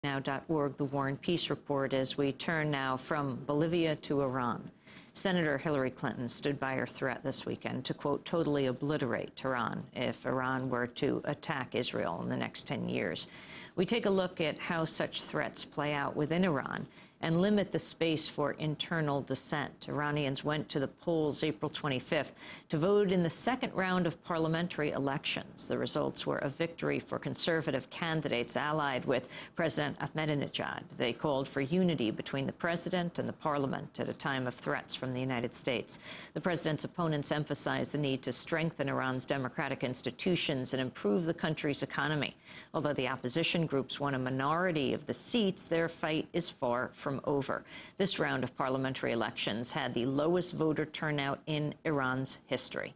Now.org, the War and Peace Report, as we turn now from Bolivia to Iran. Senator Hillary Clinton stood by her threat this weekend to, quote, totally obliterate Tehran if Iran were to attack Israel in the next 10 years. We take a look at how such threats play out within Iran and limit the space for internal dissent. Iranians went to the polls April 25th to vote in the second round of parliamentary elections. The results were a victory for conservative candidates allied with President Ahmadinejad. They called for unity between the president and the parliament at a time of threats from the United States. The president's opponents emphasized the need to strengthen Iran's democratic institutions and improve the country's economy. Although the opposition groups won a minority of the seats, their fight is far from over. This round of parliamentary elections had the lowest voter turnout in Iran's history.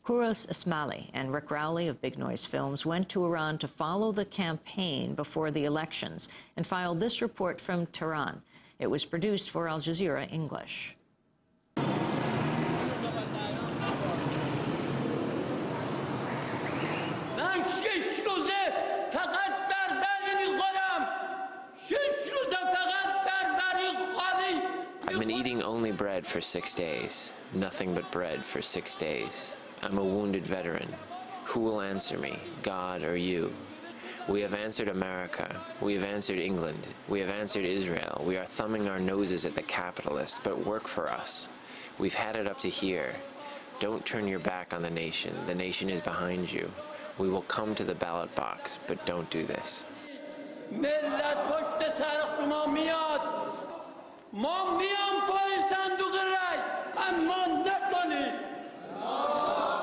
Kouros Ismaili and Rick Rowley of Big Noise Films went to Iran to follow the campaign before the elections and filed this report from Tehran. It was produced for Al Jazeera English. I've been eating only bread for 6 days. Nothing but bread for 6 days. I'm a wounded veteran. Who will answer me, God or you? We have answered America. We have answered England. We have answered Israel. We are thumbing our noses at the capitalists, but work for us. We've had it up to here. Don't turn your back on the nation. The nation is behind you. We will come to the ballot box, but don't do this.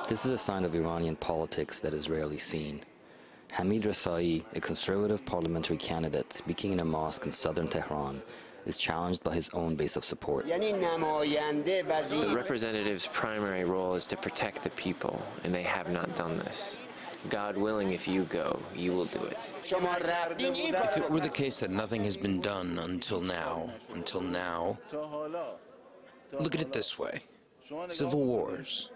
This is a sign of Iranian politics that is rarely seen. Hamid Rasai, a conservative parliamentary candidate speaking in a mosque in southern Tehran, is challenged by his own base of support. The representative's primary role is to protect the people, and they have not done this. God willing, if you go, you will do it. If it were the case that nothing has been done until now, look at it this way. Civil wars,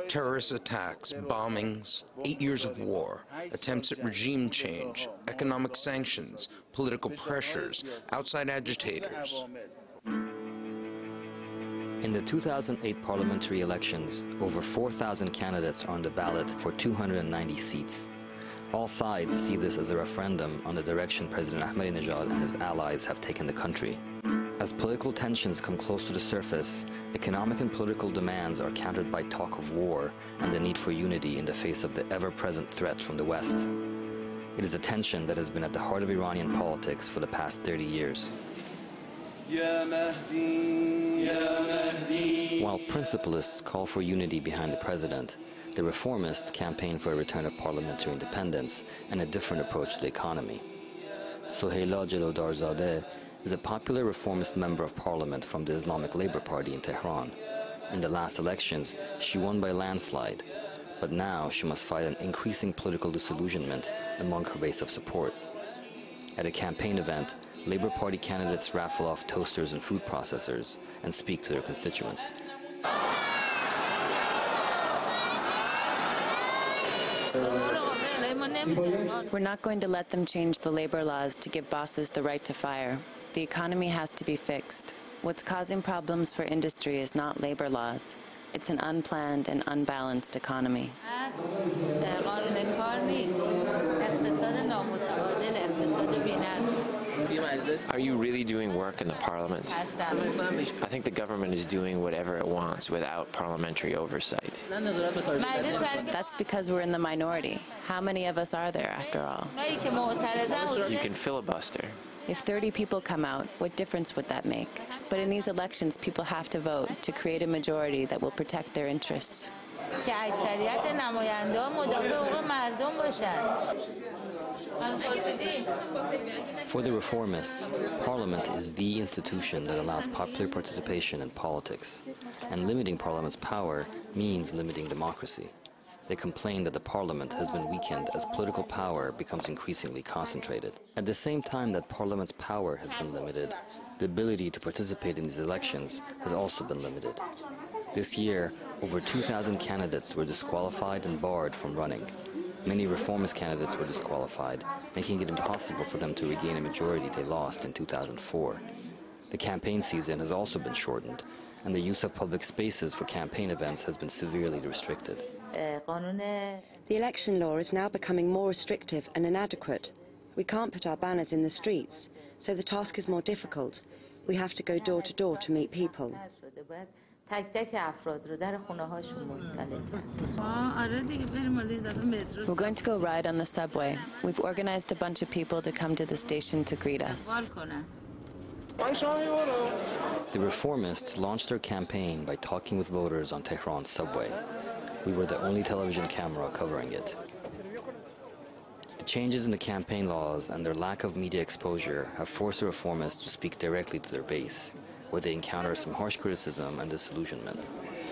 terrorist attacks, bombings, 8 years of war, attempts at regime change, economic sanctions, political pressures, outside agitators. In the 2008 parliamentary elections, over 4,000 candidates are on the ballot for 290 seats. All sides see this as a referendum on the direction President Ahmadinejad and his allies have taken the country. As political tensions come close to the surface, economic and political demands are countered by talk of war and the need for unity in the face of the ever-present threat from the West. It is a tension that has been at the heart of Iranian politics for the past 30 years. While principalists call for unity behind the president, the reformists campaign for a return of parliamentary independence and a different approach to the economy. Soheila Jelodarzadeh is a popular reformist member of parliament from the Islamic Labour Party in Tehran. In the last elections, she won by landslide, but now she must fight an increasing political disillusionment among her base of support. At a campaign event, Labour Party candidates raffle off toasters and food processors and speak to their constituents. We're not going to let them change the labor laws to give bosses the right to fire. The economy has to be fixed. What's causing problems for industry is not labor laws. It's an unplanned and unbalanced economy. Are you really doing work in the parliament? I think the government is doing whatever it wants without parliamentary oversight. That's because we're in the minority. How many of us are there, after all? You can filibuster. If 30 people come out, what difference would that make? But in these elections, people have to vote to create a majority that will protect their interests. For the reformists, Parliament is the institution that allows popular participation in politics, and limiting Parliament's power means limiting democracy. They complain that the Parliament has been weakened as political power becomes increasingly concentrated. At the same time that Parliament's power has been limited, the ability to participate in these elections has also been limited. This year, over 2,000 candidates were disqualified and barred from running. Many reformist candidates were disqualified, making it impossible for them to regain a majority they lost in 2004. The campaign season has also been shortened, and the use of public spaces for campaign events has been severely restricted. The election law is now becoming more restrictive and inadequate. We can't put our banners in the streets, so the task is more difficult. We have to go door to door to meet people. We're going to go ride on the subway. We've organized a bunch of people to come to the station to greet us. The reformists launched their campaign by talking with voters on Tehran's subway. We were the only television camera covering it. The changes in the campaign laws and their lack of media exposure have forced the reformists to speak directly to their base, where they encounter some harsh criticism and disillusionment.